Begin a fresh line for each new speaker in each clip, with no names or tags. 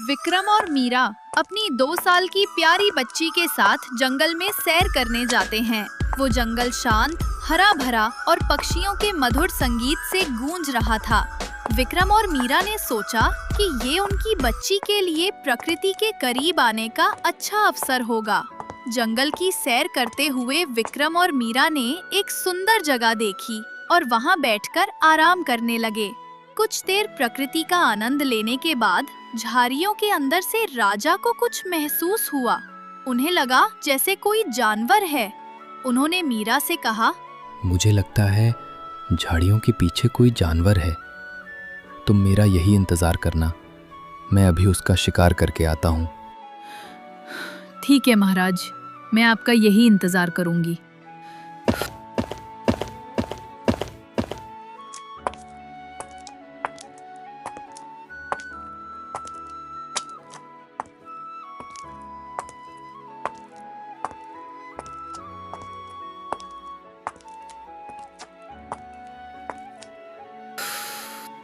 विक्रम और मीरा अपनी 2 साल की प्यारी बच्ची के साथ जंगल में सैर करने जाते हैं। वो जंगल शांत, हरा भरा और पक्षियों के मधुर संगीत से गूंज रहा था। विक्रम और मीरा ने सोचा कि ये उनकी बच्ची के लिए प्रकृति के करीब आने का अच्छा अवसर होगा। जंगल की सैर करते हुए विक्रम और मीरा ने एक सुंदर जगह देखी और वहाँ बैठकर आराम करने लगे। कुछ देर प्रकृति का आनंद लेने के बाद झाड़ियों के अंदर से राजा को कुछ महसूस हुआ। उन्हें लगा जैसे कोई जानवर है। उन्होंने मीरा से कहा,
मुझे लगता है झाड़ियों के पीछे कोई जानवर है। तुम मेरा यही इंतजार करना, मैं अभी उसका शिकार करके आता हूँ।
ठीक है महाराज, मैं आपका यही इंतजार करूंगी।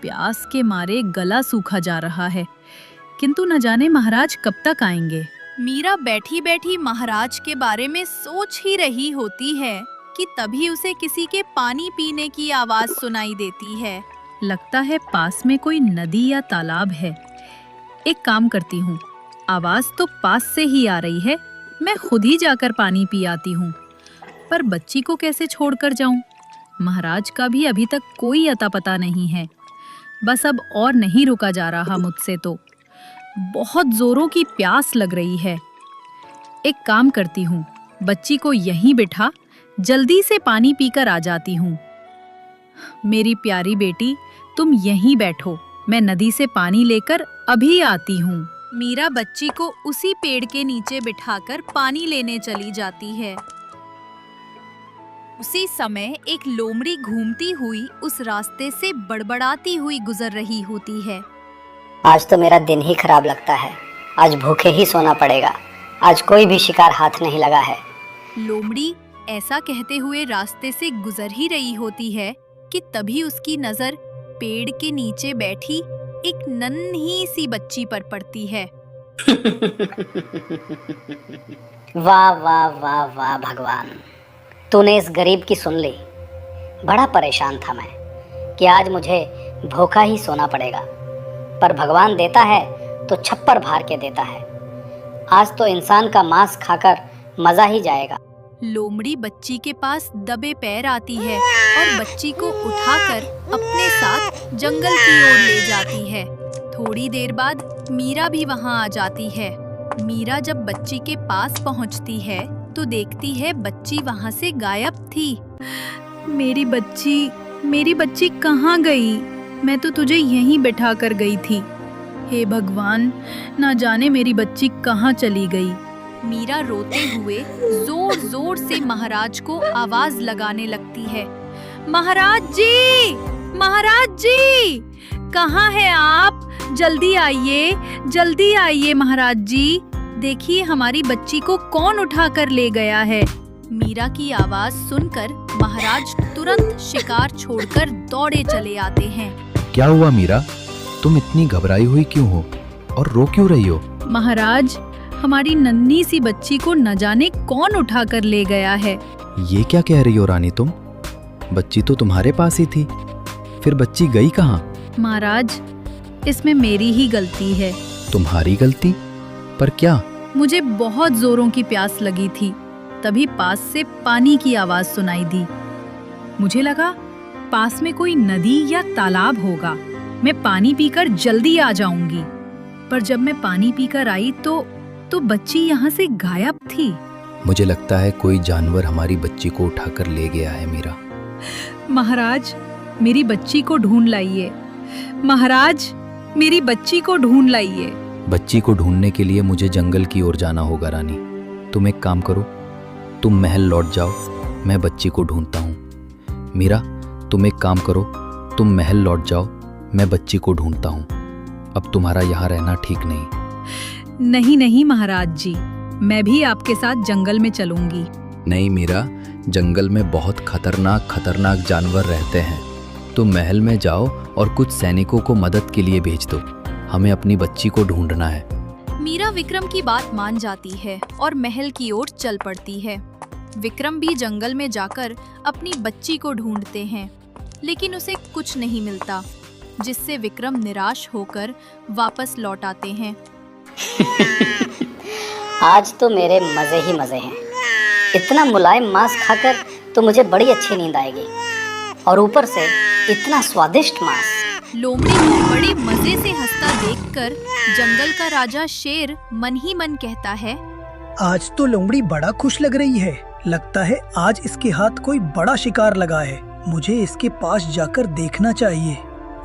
प्यास के मारे गला सूखा जा रहा है, किंतु न जाने महाराज कब तक आएंगे। मीरा बैठी बैठी महाराज के बारे में सोच ही रही होती है कि तभी उसे किसी के पानी पीने की आवाज सुनाई देती है। लगता है पास में कोई नदी या तालाब है। एक काम करती हूँ, आवाज तो पास से ही आ रही है, मैं खुद ही जाकर पानी पी आती हूँ। पर बच्ची को कैसे छोड़कर जाऊं? महाराज का भी अभी तक कोई अता पता नहीं है। बस अब और नहीं रुका जा रहा मुझसे तो। बहुत जोरों की प्यास लग रही है। एक काम करती हूँ, बच्ची को यहीं बिठा जल्दी से पानी पीकर आ जाती हूँ। मेरी प्यारी बेटी, तुम यहीं बैठो, मैं नदी से पानी लेकर अभी आती हूँ। मीरा बच्ची को उसी पेड़ के नीचे बिठाकर पानी लेने चली जाती है। उसी समय एक लोमड़ी घूमती हुई उस रास्ते से बड़बड़ाती हुई गुजर रही होती है।
आज तो मेरा दिन ही खराब लगता है। आज भूखे ही सोना पड़ेगा। आज कोई भी शिकार हाथ नहीं लगा है।
लोमड़ी ऐसा कहते हुए रास्ते से गुजर ही रही होती है कि तभी उसकी नजर पेड़ के नीचे बैठी एक नन्ही सी बच्ची पर पड़ती है।
वाह वाह वाह वाह भगवान, तूने इस गरीब की सुन ली। बड़ा परेशान था मैं कि आज मुझे भूखा ही सोना पड़ेगा, पर भगवान देता है तो छप्पर भार के देता है। आज तो इंसान का मांस खाकर मजा ही जाएगा।
लोमड़ी बच्ची के पास दबे पैर आती है और बच्ची को उठाकर अपने साथ जंगल की ओर ले जाती है। थोड़ी देर बाद मीरा भी वहां आ जाती है। मीरा जब बच्ची के पास पहुंचती है तो देखती है बच्ची वहां से गायब थी। मेरी बच्ची कहाँ गई? मैं तो तुझे यहीं बैठा कर गई थी। हे भगवान, ना जाने मेरी बच्ची कहाँ चली गई। मीरा रोते हुए जोर जोर से महाराज को आवाज लगाने लगती है। महाराज जी, महाराज जी, कहाँ हैं आप? जल्दी आइए महाराज जी। देखिए हमारी बच्ची को कौन उठा कर ले गया है। मीरा की आवाज सुनकर महाराज तुरंत शिकार छोड़कर दौड़े चले आते हैं।
क्या हुआ मीरा, तुम इतनी घबराई हुई क्यों हो और रो क्यों रही हो?
महाराज, हमारी नन्ही सी बच्ची को न जाने कौन उठा कर ले गया है।
ये क्या कह रही हो रानी तुम? बच्ची तो तुम्हारे पास ही थी, फिर बच्ची गई कहाँ?
महाराज, इसमें मेरी ही गलती है।
तुम्हारी गलती? पर क्या?
मुझे बहुत जोरों की प्यास लगी थी, तभी पास से पानी की आवाज सुनाई दी। मुझे लगा पास में कोई नदी या तालाब होगा, मैं पानी पीकर जल्दी आ जाऊंगी। पर जब मैं पानी पीकर आई तो बच्ची यहाँ से गायब थी।
मुझे लगता है कोई जानवर हमारी बच्ची को उठाकर ले गया है मीरा।
महाराज, मेरी बच्ची को ढूंढ लाइए। महाराज, मेरी बच्ची को ढूंढ लाइए।
बच्ची को ढूंढने के लिए मुझे जंगल की ओर जाना होगा रानी। तुम एक काम करो, तुम महल लौट जाओ, मैं बच्ची को ढूंढता हूँ। मीरा, तुम एक काम करो, तुम महल लौट जाओ, मैं बच्ची को ढूंढता हूँ। अब तुम्हारा यहाँ रहना ठीक नहीं।
नहीं महाराज जी, मैं भी आपके साथ जंगल में चलूंगी।
नहीं मीरा, जंगल में बहुत खतरनाक जानवर रहते हैं। तुम महल में जाओ और कुछ सैनिकों को मदद के लिए भेज दो। हमें अपनी बच्ची को ढूंढना है।
मीरा विक्रम की बात मान जाती है और महल की ओर चल पड़ती है। विक्रम भी जंगल में जाकर अपनी बच्ची को ढूंढते हैं, लेकिन उसे कुछ नहीं मिलता, जिससे विक्रम निराश होकर वापस लौट आते हैं।
आज तो मेरे मजे ही मजे हैं। इतना मुलायम मांस खाकर तो मुझे बड़ी अच्छी नींद आएगी, और ऊपर से इतना स्वादिष्ट मांस।
लोमड़ी को बड़े मजे से हंसता देखकर जंगल का राजा शेर मन ही मन कहता है,
आज तो लोमड़ी बड़ा खुश लग रही है। लगता है आज इसके हाथ कोई बड़ा शिकार लगा है। मुझे इसके पास जाकर देखना चाहिए।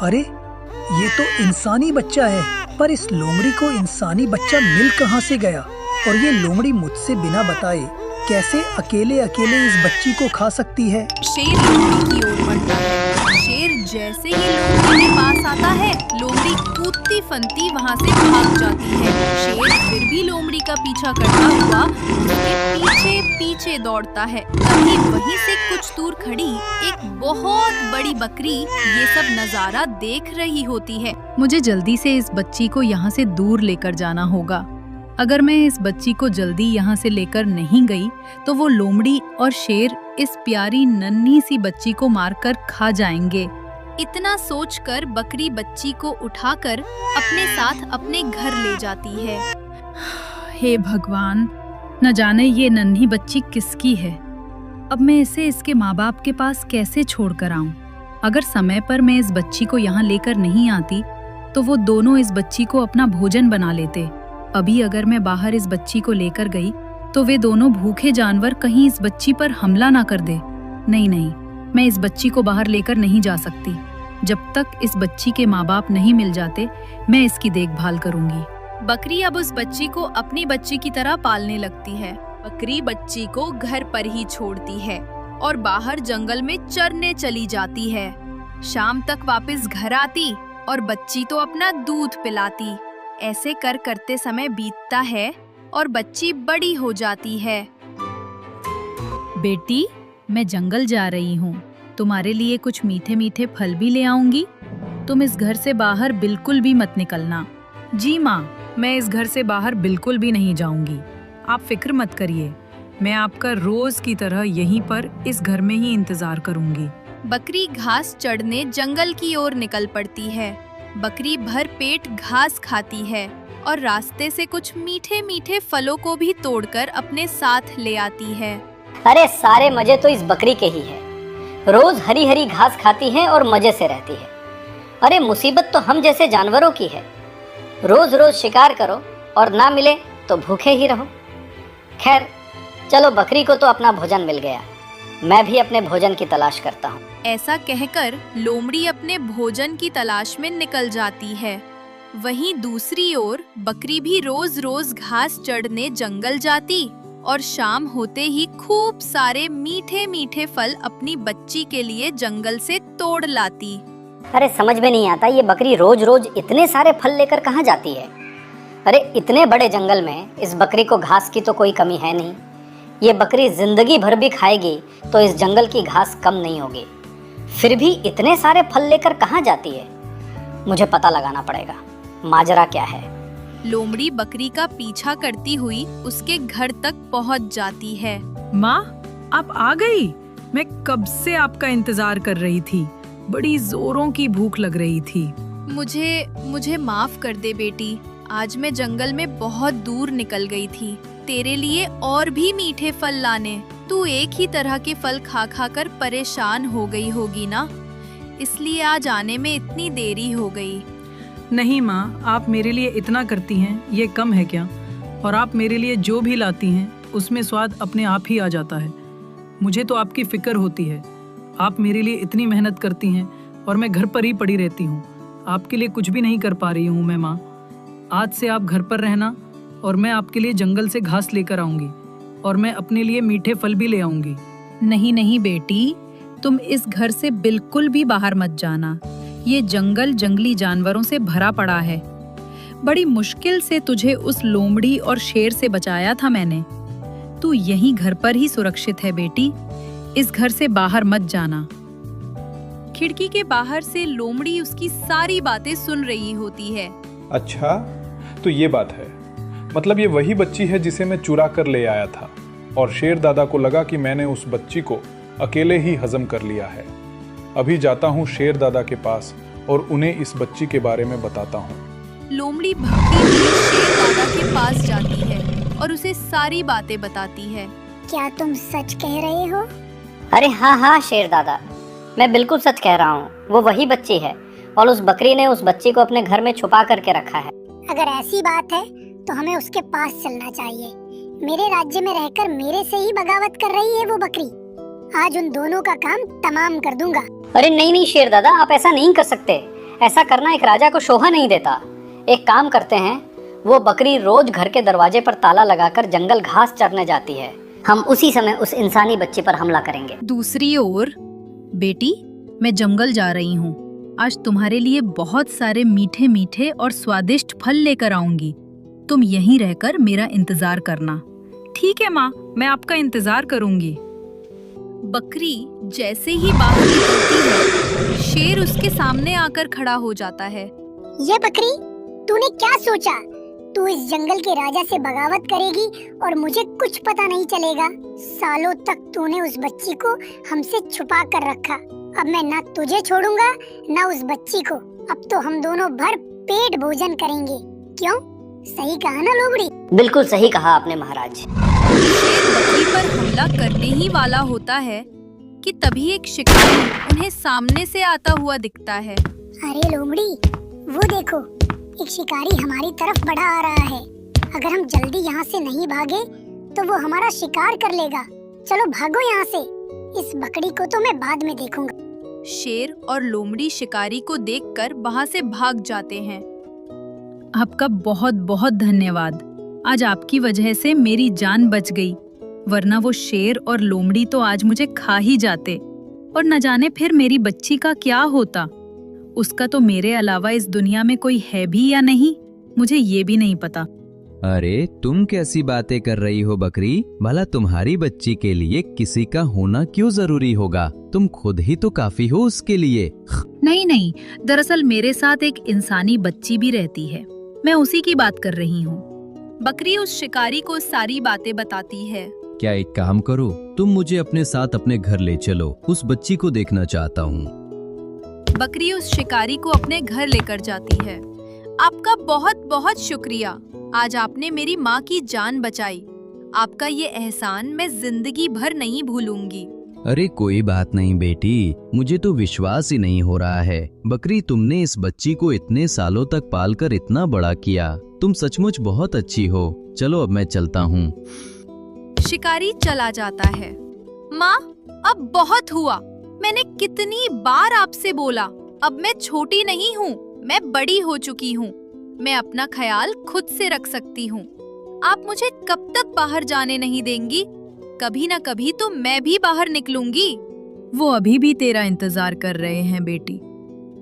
अरे ये तो इंसानी बच्चा है, पर इस लोमड़ी को इंसानी बच्चा मिल कहाँ से गया? और ये लोमड़ी मुझसे बिना बताए कैसे अकेले अकेले इस बच्ची को खा सकती है?
शेर लोमड़ी की ओर बढ़ता है। शेर जैसे ही लोमड़ी के पास आता है, लोमड़ी कूदती फनती वहाँ से भाग जाती है। शेर फिर भी लोमड़ी का पीछा करता हुआ उसके पीछे पीछे दौड़ता है। तभी वहीं से कुछ दूर खड़ी एक बहुत बड़ी बकरी ये सब नजारा देख रही होती है। मुझे जल्दी से इस बच्ची को यहाँ से दूर लेकर जाना होगा। अगर मैं इस बच्ची को जल्दी यहाँ से लेकर नहीं गई तो वो लोमड़ी और शेर इस प्यारी नन्ही सी बच्ची को मारकर खा जाएंगे। इतना सोचकर बकरी बच्ची को उठाकर अपने साथ अपने घर ले जाती है। हे भगवान, न जाने ये नन्ही बच्ची किसकी है। अब मैं इसे इसके माँ बाप के पास कैसे छोड़कर आऊं? अगर समय पर मैं इस बच्ची को यहाँ लेकर नहीं आती तो वो दोनों इस बच्ची को अपना भोजन बना लेते। अभी अगर मैं बाहर इस बच्ची को लेकर गई तो वे दोनों भूखे जानवर कहीं इस बच्ची पर हमला ना कर दे। नहीं, मैं इस बच्ची को बाहर लेकर नहीं जा सकती। जब तक इस बच्ची के माँ बाप नहीं मिल जाते, मैं इसकी देखभाल करूंगी। बकरी अब उस बच्ची को अपनी बच्ची की तरह पालने लगती है। बकरी बच्ची को घर पर ही छोड़ती है और बाहर जंगल में चरने चली जाती है। शाम तक वापस घर आती और बच्ची तो अपना दूध पिलाती। ऐसे करते समय बीतता है और बच्ची बड़ी हो जाती है। बेटी, मैं जंगल जा रही हूँ। तुम्हारे लिए कुछ मीठे मीठे फल भी ले आऊंगी। तुम इस घर से बाहर बिल्कुल भी मत निकलना। जी माँ, मैं इस घर से बाहर बिल्कुल भी नहीं जाऊंगी। आप फिक्र मत करिए, मैं आपका रोज की तरह यहीं पर इस घर में ही इंतजार करूंगी। बकरी घास चढ़ने जंगल की ओर निकल पड़ती है। बकरी भर पेट घास खाती है और रास्ते से कुछ मीठे मीठे फलों को भी तोड़कर अपने साथ ले आती है।
अरे सारे मजे तो इस बकरी के ही है। रोज हरी हरी घास खाती है और मजे से रहती है। अरे मुसीबत तो हम जैसे जानवरों की है। रोज रोज शिकार करो और ना मिले तो भूखे ही रहो। खैर चलो, बकरी को तो अपना भोजन मिल गया, मैं भी अपने भोजन की तलाश करता हूँ।
ऐसा कहकर लोमड़ी अपने भोजन की तलाश में निकल जाती है। वहीं दूसरी ओर बकरी भी रोज रोज घास चढ़ने जंगल जाती और शाम होते ही खूब सारे मीठे मीठे फल अपनी बच्ची के लिए जंगल से तोड़ लाती।
अरे समझ में नहीं आता, ये बकरी रोज रोज इतने सारे फल लेकर कहाँ जाती है? अरे इतने बड़े जंगल में इस बकरी को घास की तो कोई कमी है नहीं। ये बकरी जिंदगी भर भी खाएगी तो इस जंगल की घास कम नहीं होगी। फिर भी इतने सारे फल लेकर कहाँ जाती है? मुझे पता लगाना पड़ेगा, माजरा क्या है।
लोमड़ी बकरी का पीछा करती हुई उसके घर तक पहुंच जाती है।
माँ, आप आ गई? मैं कब से आपका इंतजार कर रही थी। बड़ी जोरों की भूख लग रही थी।
मुझे माफ कर दे बेटी। आज मैं जंगल में बहुत दूर निकल गई थी तेरे लिए और भी मीठे फल लाने। तू एक ही तरह के फल खा खा कर परेशान हो गई होगी ना, इसलिए आज आने में इतनी देरी हो गई।
नहीं माँ, आप मेरे लिए इतना करती हैं, ये कम है क्या? और आप मेरे लिए जो भी लाती हैं उसमें स्वाद अपने आप ही आ जाता है। मुझे तो आपकी फिक्र होती है। आप मेरे लिए इतनी मेहनत करती हैं और मैं घर पर ही पड़ी रहती हूँ। आपके लिए कुछ भी नहीं कर पा रही हूँ मैं माँ। आज से आप घर पर रहना और मैं आपके लिए जंगल से घास लेकर आऊंगी और मैं अपने लिए मीठे फल भी ले आऊंगी।
नहीं बेटी, तुम इस घर से बिल्कुल भी बाहर मत जाना। ये जंगल जंगली जानवरों से भरा पड़ा है। बड़ी मुश्किल से तुझे उस लोमड़ी और शेर से बचाया था मैंने। तू यहीं घर पर ही सुरक्षित है बेटी, इस घर से बाहर मत जाना। खिड़की के बाहर से लोमड़ी उसकी सारी बातें सुन रही होती है।
अच्छा, तो ये बात है। मतलब ये वही बच्ची है जिसे मैं चुरा कर ले आया था और शेर दादा को लगा कि मैंने उस बच्ची को अकेले ही हजम कर लिया है। अभी जाता हूँ शेर दादा के पास और उन्हें इस बच्ची के बारे में बताता हूँ।
लोमड़ी भक्ति में शेर दादा के पास जाती है और उसे सारी बातें बताती है।
क्या तुम सच कह रहे हो?
अरे हाँ हाँ शेर दादा, मैं बिल्कुल सच कह रहा हूँ। वो वही बच्ची है और उस बकरी ने उस बच्ची को अपने घर में छुपा करके रखा है।
अगर ऐसी बात है तो हमें उसके पास चलना चाहिए। मेरे राज्य में रहकर मेरे से ही बगावत कर रही है वो बकरी। आज उन दोनों का काम तमाम कर दूंगा।
अरे नहीं नहीं शेर दादा, आप ऐसा नहीं कर सकते। ऐसा करना एक राजा को शोभा नहीं देता। एक काम करते हैं, वो बकरी रोज घर के दरवाजे पर ताला लगाकर जंगल घास चरने जाती है। हम उसी समय उस इंसानी बच्ची पर हमला करेंगे।
दूसरी ओर, बेटी, मैं जंगल जा रही हूँ। आज तुम्हारे लिए बहुत सारे मीठे मीठे और स्वादिष्ट फल लेकर आऊंगी। तुम यहीं रहकर मेरा इंतजार करना।
ठीक है माँ, मैं आपका इंतजार करूंगी।
बकरी जैसे ही बाहर निकलती है, शेर उसके सामने आकर खड़ा हो जाता है।
ये बकरी, तूने क्या सोचा? तू इस जंगल के राजा से बगावत करेगी और मुझे कुछ पता नहीं चलेगा। सालों तक तूने उस बच्ची को हमसे छुपा कर रखा। अब मैं ना तुझे छोड़ूंगा ना उस बच्ची को। अब तो हम दोनों भर पेट भोजन करेंगे। क्यों? सही कहा ना लोमड़ी?
बिल्कुल सही कहा आपने महाराज।
शेर बकरी पर हमला करने ही वाला होता है कि तभी एक शिकारी उन्हें सामने से आता हुआ दिखता है।
अरे लोमड़ी, वो देखो, एक शिकारी हमारी तरफ बढ़ा आ रहा है। अगर हम जल्दी यहाँ से नहीं भागे तो वो हमारा शिकार कर लेगा। चलो भागो यहाँ से। इस बकरी को तो मैं बाद में देखूंगा।
शेर और लोमड़ी शिकारी को देखकर वहाँ से भाग जाते हैं। आपका बहुत बहुत धन्यवाद। आज आपकी वजह से मेरी जान बच गई, वरना वो शेर और लोमड़ी तो आज मुझे खा ही जाते और न जाने फिर मेरी बच्ची का क्या होता। उसका तो मेरे अलावा इस दुनिया में कोई है भी या नहीं, मुझे ये भी नहीं पता।
अरे तुम कैसी बातें कर रही हो बकरी? भला तुम्हारी बच्ची के लिए किसी का होना क्यों जरूरी होगा? तुम खुद ही तो काफी हो उसके लिए।
नहीं नहीं, दरअसल मेरे साथ एक इंसानी बच्ची भी रहती है। मैं उसी की बात कर रही हूँ। बकरी उस शिकारी को सारी बातें बताती है।
क्या एक काम करो, तुम मुझे अपने साथ अपने घर ले चलो, उस बच्ची को देखना चाहता हूँ।
बकरी उस शिकारी को अपने घर लेकर जाती है। आपका बहुत बहुत शुक्रिया, आज आपने मेरी माँ की जान बचाई। आपका ये एहसान मैं जिंदगी भर नहीं भूलूंगी।
अरे कोई बात नहीं बेटी, मुझे तो विश्वास ही नहीं हो रहा है। बकरी, तुमने इस बच्ची को इतने सालों तक पालकर इतना बड़ा किया। तुम सचमुच बहुत अच्छी हो। चलो अब मैं चलता हूँ।
शिकारी चला जाता है। माँ, अब बहुत हुआ। मैंने कितनी बार आपसे बोला, अब मैं छोटी नहीं हूँ, मैं बड़ी हो चुकी हूँ। मैं अपना ख्याल खुद से रख सकती हूँ। आप मुझे कब तक बाहर जाने नहीं देंगी? कभी ना कभी तो मैं भी बाहर निकलूंगी। वो अभी भी तेरा इंतजार कर रहे हैं बेटी।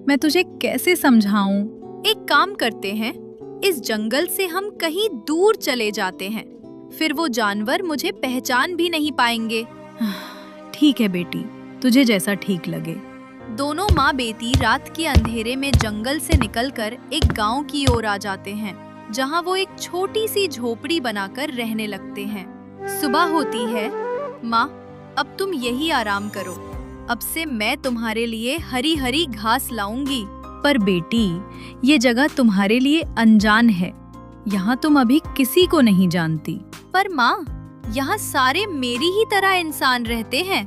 मैं तुझे कैसे समझाऊं? एक काम करते हैं, इस जंगल से हम कहीं दूर चले जाते हैं, फिर वो जानवर मुझे पहचान भी नहीं पाएंगे। ठीक है बेटी, तुझे जैसा ठीक लगे। दोनों माँ बेटी रात के अंधेरे में जंगल से निकलकर एक गांव की ओर आ जाते हैं, जहां वो एक छोटी सी झोपड़ी बनाकर रहने लगते हैं। सुबह होती है। माँ, अब तुम यही आराम करो। अब से मैं तुम्हारे लिए हरी हरी घास लाऊंगी। पर बेटी, ये जगह तुम्हारे लिए अनजान है। यहाँ तुम अभी किसी को नहीं जानती। पर माँ, यहाँ सारे मेरी ही तरह इंसान रहते हैं।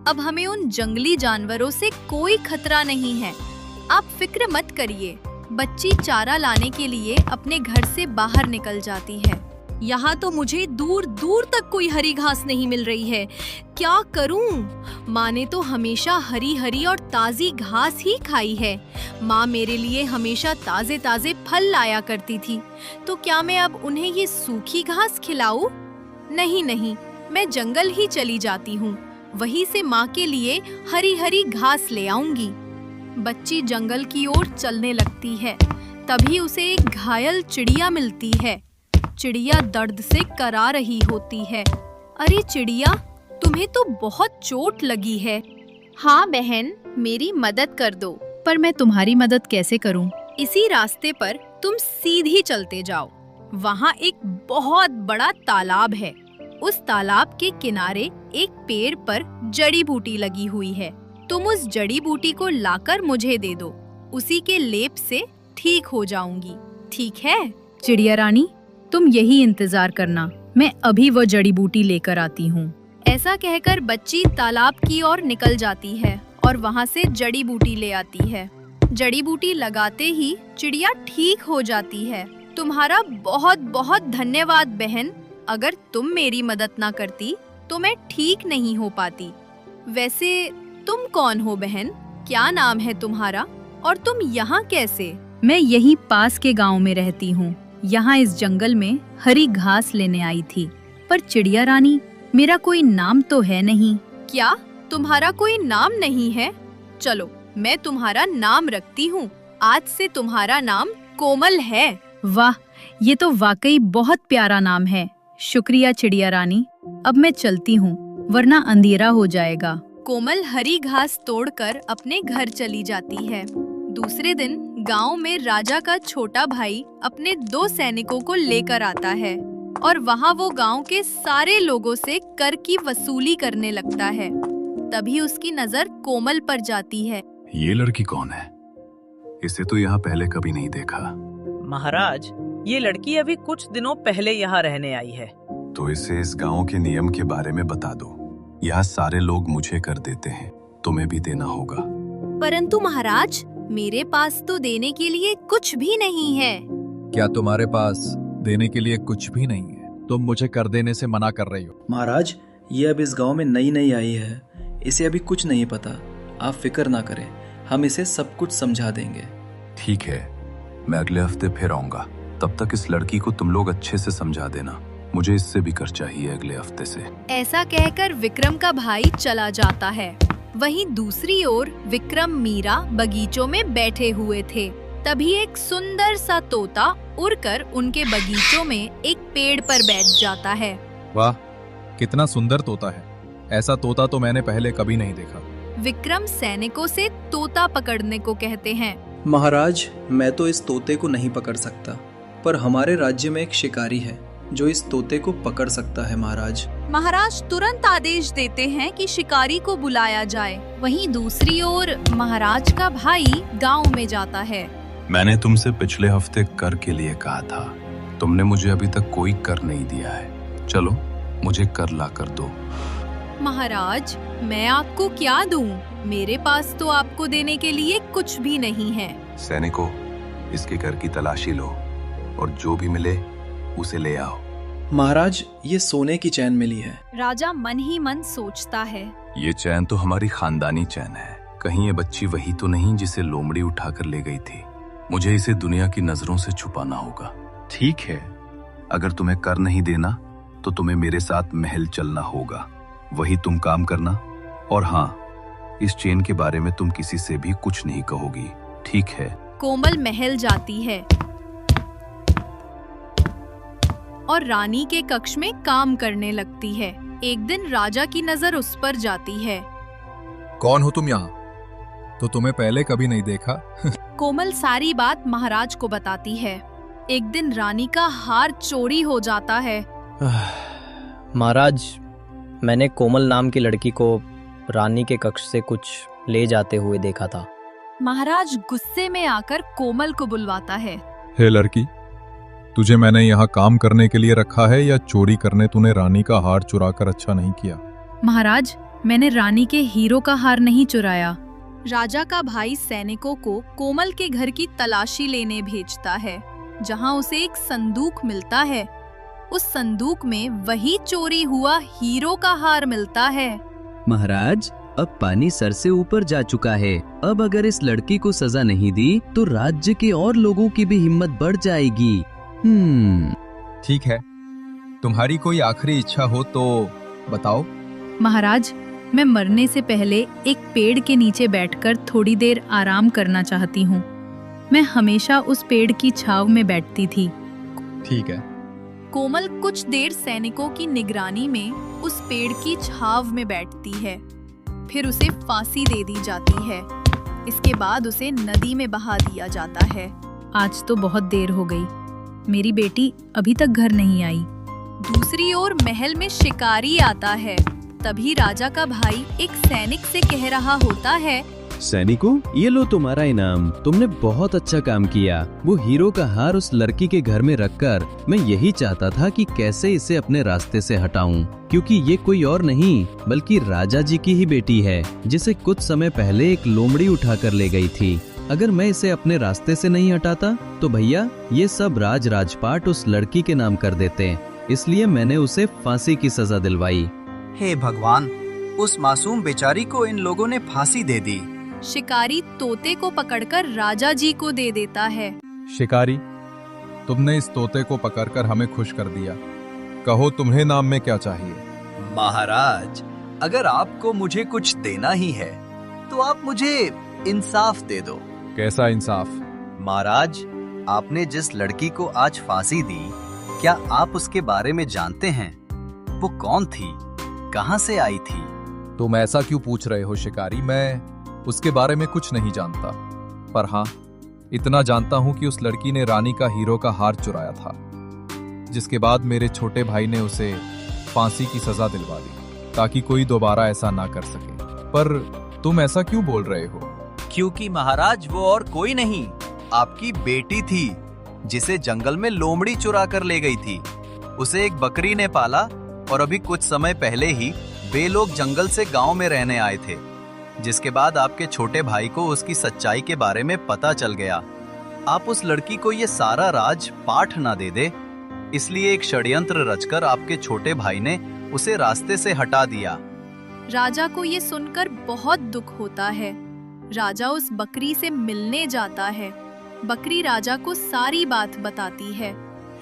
अब हमें उन जंगली जानवरों से कोई खतरा नहीं है। आप फिक्र मत करिए। बच्ची चारा लाने के लिए अपने घर से बाहर निकल जाती है। यहाँ तो मुझे दूर दूर तक कोई हरी घास नहीं मिल रही है। क्या करूँ? माँ ने तो हमेशा हरी हरी और ताज़ी घास ही खाई है। माँ मेरे लिए हमेशा ताज़े ताज़े फल लाया करती थी, तो क्या मैं अब उन्हें ये सूखी घास खिलाऊं? नहीं नहीं, मैं जंगल ही चली जाती हूँ। वहीं से माँ के लिए हरी हरी घास ले आऊंगी। बच्ची जंगल की ओर चलने लगती है। तभी उसे एक घायल चिड़िया मिलती है। चिड़िया दर्द से करा रही होती है। अरे चिड़िया, तुम्हें तो बहुत चोट लगी है। हाँ बहन, मेरी मदद कर दो। पर मैं तुम्हारी मदद कैसे करूं? इसी रास्ते पर तुम सीधी चलते जाओ। वहाँ एक बहुत बड़ा तालाब है। उस तालाब के किनारे एक पेड़ पर जड़ी बूटी लगी हुई है। तुम उस जड़ी बूटी को लाकर मुझे दे दो। उसी के लेप से ठीक हो जाऊंगी। ठीक है?
चिड़िया रानी, तुम यही इंतजार करना, मैं अभी वो जड़ी बूटी लेकर आती हूँ।
ऐसा कहकर बच्ची तालाब की ओर निकल जाती है और वहाँ से जड़ी बूटी ले आती है। जड़ी बूटी लगाते ही चिड़िया ठीक हो जाती है। तुम्हारा बहुत बहुत धन्यवाद बहन। अगर तुम मेरी मदद ना करती तो मैं ठीक नहीं हो पाती। वैसे तुम कौन हो बहन? क्या नाम है तुम्हारा और तुम यहाँ कैसे?
मैं यहीं पास के गांव में रहती हूँ। यहाँ इस जंगल में हरी घास लेने आई थी। पर चिड़िया रानी, मेरा कोई नाम तो है नहीं।
क्या तुम्हारा कोई नाम नहीं है? चलो मैं तुम्हारा नाम रखती हूँ। आज से तुम्हारा नाम कोमल है।
वाह, ये तो वाकई बहुत प्यारा नाम है। शुक्रिया चिड़िया रानी। अब मैं चलती हूँ, वरना अंधेरा हो जाएगा।
कोमल हरी घास तोड़कर अपने घर चली जाती है। दूसरे दिन गांव में राजा का छोटा भाई अपने 2 सैनिकों को लेकर आता है और वहाँ वो गांव के सारे लोगों से कर की वसूली करने लगता है। तभी उसकी नजर कोमल पर जाती है।
ये लड़की कौन है? इसे तो यहाँ पहले कभी नहीं देखा।
महाराज, ये लड़की अभी कुछ दिनों पहले यहाँ रहने आई है।
तो इसे इस गांव के नियम के बारे में बता दो। यहाँ सारे लोग मुझे कर देते हैं, तुम्हें भी देना होगा।
परंतु महाराज, मेरे पास तो देने के लिए कुछ भी नहीं है।
क्या तुम्हारे पास देने के लिए कुछ भी नहीं है? तुम मुझे कर देने से मना कर रही हो।
महाराज, ये अब इस गांव में नई आई है, इसे अभी कुछ नहीं पता। आप फिक्र ना करें, हम इसे सब कुछ समझा देंगे।
ठीक है, मैं अगले हफ्ते फिर आऊंगा। तब तक इस लड़की को तुम लोग अच्छे से समझा देना। मुझे इससे भी कर चाहिए अगले हफ्ते से।
ऐसा कहकर विक्रम का भाई चला जाता है। वहीं दूसरी ओर विक्रम मीरा बगीचों में बैठे हुए थे। तभी एक सुंदर सा तोता उड़कर उनके बगीचों में एक पेड़ पर बैठ जाता है।
वाह, कितना सुंदर तोता है। ऐसा तोता तो मैंने पहले कभी नहीं देखा।
विक्रम सैनिकों से तोता पकड़ने को कहते हैं।
महाराज, मैं तो इस तोते को नहीं पकड़ सकता, पर हमारे राज्य में एक शिकारी है जो इस तोते को पकड़ सकता है।
महाराज तुरंत आदेश देते हैं कि शिकारी को बुलाया जाए। वहीं दूसरी ओर महाराज का भाई गांव में जाता है।
मैंने तुमसे पिछले हफ्ते कर के लिए कहा था, तुमने मुझे अभी तक कोई कर नहीं दिया है। चलो मुझे कर ला कर दो।
महाराज, मैं आपको क्या दूं? मेरे पास तो आपको देने के लिए कुछ भी नहीं है।
सैनिकों, इसके घर की तलाशी लो और जो भी मिले उसे ले आओ।
महाराज, ये सोने की चैन मिली है।
राजा मन ही मन सोचता है,
ये चैन तो हमारी खानदानी चैन है। कहीं ये बच्ची वही तो नहीं जिसे लोमड़ी उठाकर ले गई थी। मुझे इसे दुनिया की नजरों से छुपाना होगा। ठीक है, अगर तुम्हें कर नहीं देना तो तुम्हें मेरे साथ महल चलना होगा। वही तुम काम करना। और हाँ, इस चेन के बारे में तुम किसी से भी कुछ नहीं कहोगी, ठीक है?
कोमल महल जाती है और रानी के कक्ष में काम करने लगती है। एक दिन राजा की नजर उस पर जाती है।
कौन हो तुम यहाँ? तो तुम्हें पहले कभी नहीं देखा।
कोमल सारी बात महाराज को बताती है। एक दिन रानी का हार चोरी हो जाता है।
महाराज, मैंने कोमल नाम की लड़की को रानी के कक्ष से कुछ ले जाते हुए देखा था।
महाराज गुस्से में आकर कोमल को बुलवाता है।
हे लड़की, तुझे मैंने यहाँ काम करने के लिए रखा है या चोरी करने तूने रानी का हार चुराकर अच्छा नहीं किया?
महाराज, मैंने रानी के हीरो का हार नहीं चुराया।
राजा का भाई सैनिकों को कोमल के घर की तलाशी लेने भेजता है, जहाँ उसे एक संदूक मिलता है। उस संदूक में वही चोरी हुआ हीरो का हार मिलता है।
महाराज, अब पानी सर से ऊपर जा चुका है। अब अगर इस लड़की को सजा नहीं दी तो राज्य के और लोगों की भी हिम्मत बढ़ जाएगी।
ठीक है, तुम्हारी कोई आखिरी इच्छा हो तो बताओ।
महाराज, मैं मरने से पहले एक पेड़ के नीचे बैठकर थोड़ी देर आराम करना चाहती हूँ। मैं हमेशा उस पेड़ की छांव में बैठती थी।
ठीक है।
कोमल कुछ देर सैनिकों की निगरानी में उस पेड़ की छांव में बैठती है। फिर उसे फांसी दे दी जाती है। इसके बाद उसे नदी में बहा दिया जाता है।
आज तो बहुत देर हो गई। मेरी बेटी अभी तक घर नहीं आई।
दूसरी ओर महल में शिकारी आता है। तभी राजा का भाई एक सैनिक से कह रहा होता है,
सैनिकों, ये लो तुम्हारा इनाम। तुमने बहुत अच्छा काम किया। वो हीरो का हार उस लड़की के घर में रखकर मैं यही चाहता था कि कैसे इसे अपने रास्ते से हटाऊं, क्योंकि ये कोई और नहीं बल्कि राजा जी की ही बेटी है, जिसे कुछ समय पहले एक लोमड़ी उठाकर ले गई थी। अगर मैं इसे अपने रास्ते से नहीं हटाता तो भैया ये सब राजपाट उस लड़की के नाम कर देते। इसलिए मैंने उसे फांसी की सजा दिलवाई।
हे भगवान, उस मासूम बेचारी को इन लोगों ने फांसी दे दी।
शिकारी तोते को पकड़कर राजा जी को दे देता है।
शिकारी, तुमने इस तोते को पकड़कर हमें खुश कर दिया। कहो तुम्हें नाम में क्या चाहिए?
महाराज, अगर आपको मुझे कुछ देना ही है तो आप मुझे इंसाफ दे दो।
कैसा इंसाफ?
महाराज, आपने जिस लड़की को आज फांसी दी, क्या आप उसके बारे में जानते हैं? वो कौन थी, कहां से आई थी?
तुम ऐसा क्यों पूछ रहे हो शिकारी? मैं उसके बारे में कुछ नहीं जानता, पर हाँ इतना जानता हूं कि उस लड़की ने रानी का हीरो का हार चुराया था, जिसके बाद मेरे छोटे भाई ने उसे फांसी की सजा दिलवा दी ताकि कोई दोबारा ऐसा ना कर सके। पर तुम ऐसा क्यों बोल रहे हो?
क्योंकि महाराज वो और कोई नहीं, आपकी बेटी थी, जिसे जंगल में लोमड़ी चुरा कर ले गई थी। उसे एक बकरी ने पाला और अभी कुछ समय पहले ही वे लोग जंगल से गांव में रहने आए थे, जिसके बाद आपके छोटे भाई को उसकी सच्चाई के बारे में पता चल गया। आप उस लड़की को ये सारा राज पाठ ना दे दे, इसलिए एक षड्यंत्र रचकर आपके छोटे भाई ने उसे रास्ते से हटा दिया।
राजा को ये सुनकर बहुत दुख होता है। राजा उस बकरी से मिलने जाता है। बकरी राजा को सारी बात बताती है।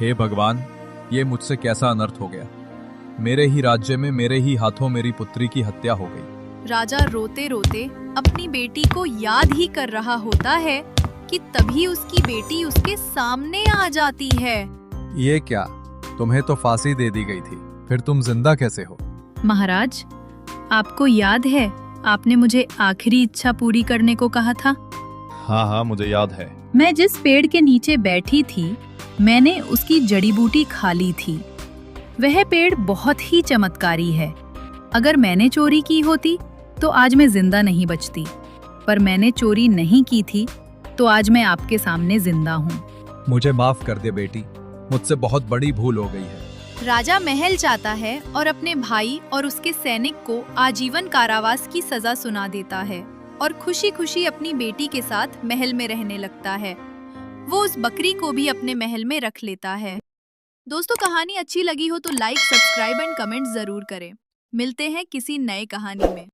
हे भगवान, ये मुझसे कैसा अनर्थ हो गया। मेरे ही राज्य में मेरे ही हाथों मेरी पुत्री की हत्या हो गई।
राजा रोते रोते अपनी बेटी को याद ही कर रहा होता है कि तभी उसकी बेटी उसके सामने आ जाती है।
ये क्या, तुम्हें तो फांसी दे दी गई थी, फिर तुम जिंदा कैसे हो?
महाराज, आपको याद है आपने मुझे आखिरी इच्छा पूरी करने को कहा था?
हाँ, मुझे याद है।
मैं जिस पेड़ के नीचे बैठी थी, मैंने उसकी जड़ी बूटी खा ली थी। वह पेड़ बहुत ही चमत्कारी है। अगर मैंने चोरी की होती तो आज मैं जिंदा नहीं बचती, पर मैंने चोरी नहीं की थी तो आज मैं आपके सामने जिंदा हूँ।
मुझे माफ कर दे बेटी, मुझसे बहुत बड़ी भूल हो गई है।
राजा महल जाता है और अपने भाई और उसके सैनिक को आजीवन कारावास की सजा सुना देता है और खुशी खुशी अपनी बेटी के साथ महल में रहने लगता है। वो उस बकरी को भी अपने महल में रख लेता है। दोस्तों, कहानी अच्छी लगी हो तो लाइक, सब्सक्राइब एंड कमेंट जरूर करें। मिलते हैं किसी नए कहानी में।